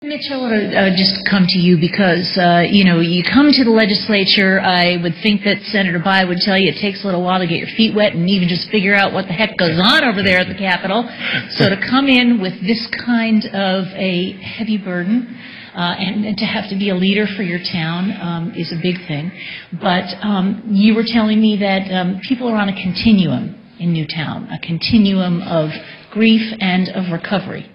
Mitch, I want to just come to you because, you come to the legislature. I would think that Senator Bai would tell you it takes a little while to get your feet wet and even just figure out what the heck goes on over there at the Capitol. So to come in with this kind of a heavy burden and to have to be a leader for your town is a big thing. But you were telling me that people are on a continuum in Newtown, a continuum of grief and of recovery.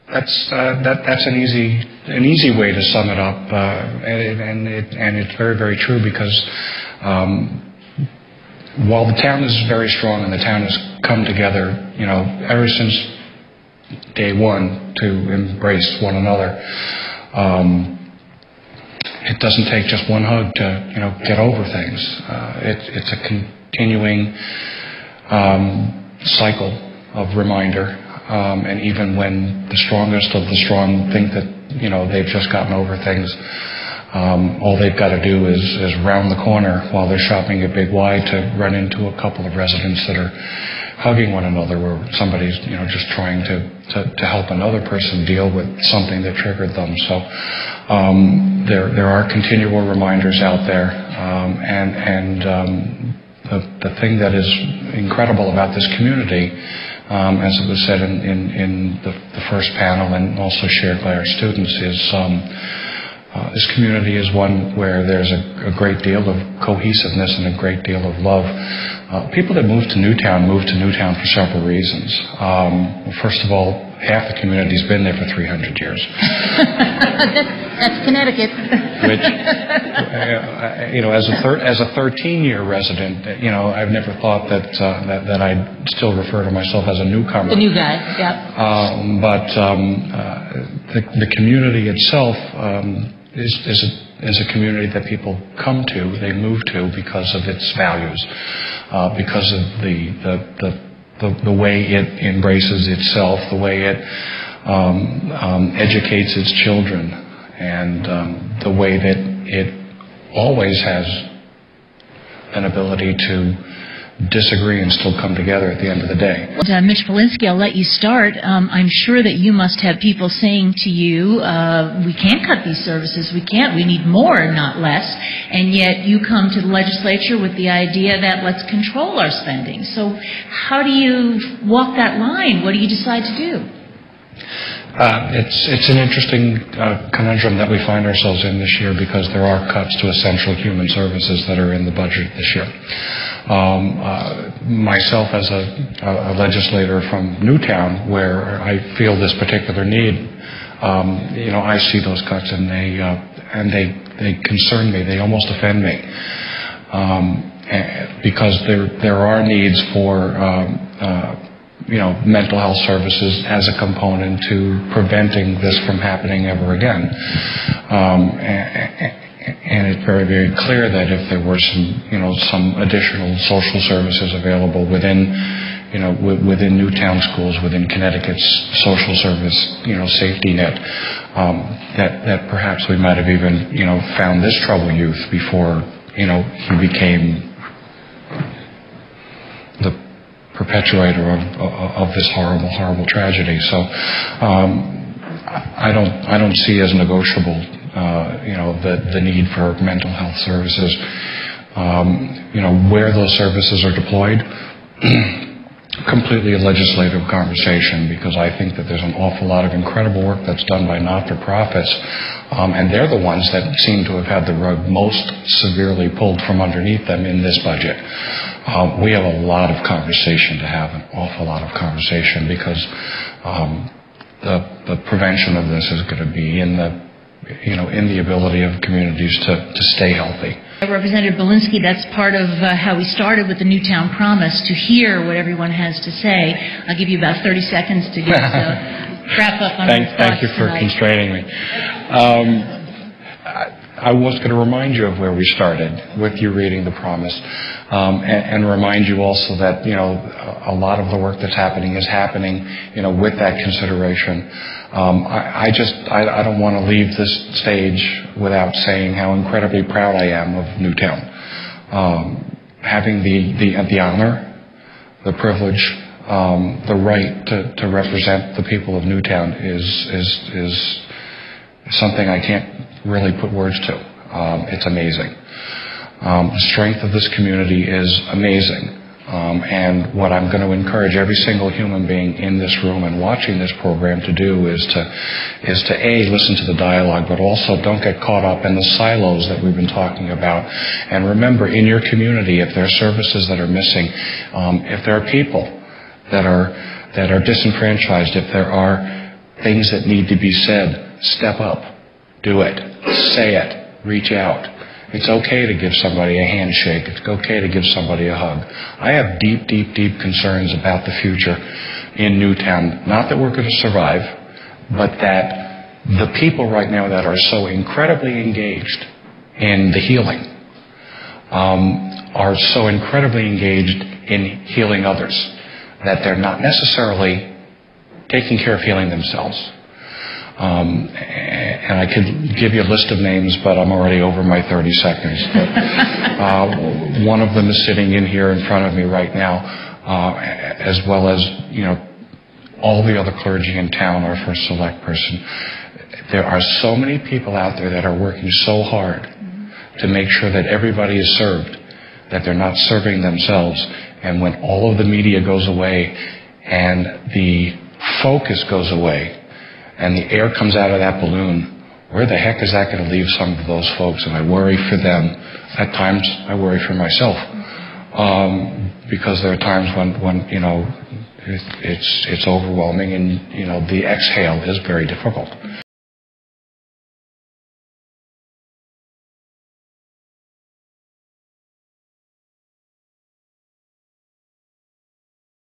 That's an easy way to sum it up, and it's very, very true, because while the town is very strong and the town has come together, ever since day one to embrace one another, it doesn't take just one hug to get over things. It's a continuing cycle of reminder. And even when the strongest of the strong think that they've just gotten over things, all they've got to do is round the corner while they're shopping at Big Y to run into a couple of residents that are hugging one another, where somebody's just trying to help another person deal with something that triggered them. So there are continual reminders out there, and the thing that is incredible about this community, as it was said in the first panel and also shared by our students, is this community is one where there's a great deal of cohesiveness and a great deal of love. People that move to Newtown for several reasons. First of all, half the community's been there for 300 years. That's Connecticut. Which, as a 13-year resident, I've never thought that I'd still refer to myself as a newcomer. The new guy, yeah. But the community itself is a community that people come to, they move to because of its values, because of the way it embraces itself, the way it educates its children, and the way that it always has an ability to disagree and still come together at the end of the day. Mitch Bolinsky, I'll let you start. I'm sure that you must have people saying to you, we can't cut these services, we need more, not less, and yet you come to the legislature with the idea that let's control our spending. So how do you walk that line? What do you decide to do? It's an interesting conundrum that we find ourselves in this year, because there are cuts to essential human services that are in the budget this year. Myself, as a legislator from Newtown, where I feel this particular need, I see those cuts, and they concern me. They almost offend me, because there are needs for mental health services as a component to preventing this from happening ever again. And it's very, very clear that if there were some additional social services available within Newtown schools, within Connecticut's social service, safety net, that perhaps we might have even, found this troubled youth before, he became the perpetuator of this horrible, horrible tragedy. So I don't see as negotiable the need for mental health services. Where those services are deployed, completely a legislative conversation, because I think that there's an awful lot of incredible work that's done by not-for-profits, and they're the ones that seem to have had the rug most severely pulled from underneath them in this budget. We have a lot of conversation to have, an awful lot of conversation, because the prevention of this is going to be in the ability of communities to stay healthy. Representative Bolinsky, that's part of how we started with the Newtown Promise, to hear what everyone has to say. I'll give you about 30 seconds to just wrap up on your thoughts. Thank you for constraining me. I was going to remind you of where we started with you reading the promise, and remind you also that a lot of the work that's happening is happening with that consideration. I don't want to leave this stage without saying how incredibly proud I am of Newtown, having the honor, the privilege the right to represent the people of Newtown is something I can't really put words to. It's amazing. The strength of this community is amazing. And what I'm going to encourage every single human being in this room and watching this program to do is to A, listen to the dialogue, but also don't get caught up in the silos that we've been talking about. And remember, in your community, if there are services that are missing, if there are people that are disenfranchised, if there are things that need to be said, step up, do it, say it, reach out. It's okay to give somebody a handshake. It's okay to give somebody a hug. I have deep, deep, deep concerns about the future in Newtown. Not that we're going to survive, but that the people right now that are so incredibly engaged in the healing are so incredibly engaged in healing others that they're not necessarily taking care of healing themselves. And I could give you a list of names, but I'm already over my 30 seconds. But, one of them is sitting in here in front of me right now, as well as, all the other clergy in town, our first select person. There are so many people out there that are working so hard to make sure that everybody is served, that they're not serving themselves. And when all of the media goes away and the focus goes away, and the air comes out of that balloon, where the heck is that going to leave some of those folks? And I worry for them. At times, I worry for myself, because there are times when it's overwhelming, and the exhale is very difficult.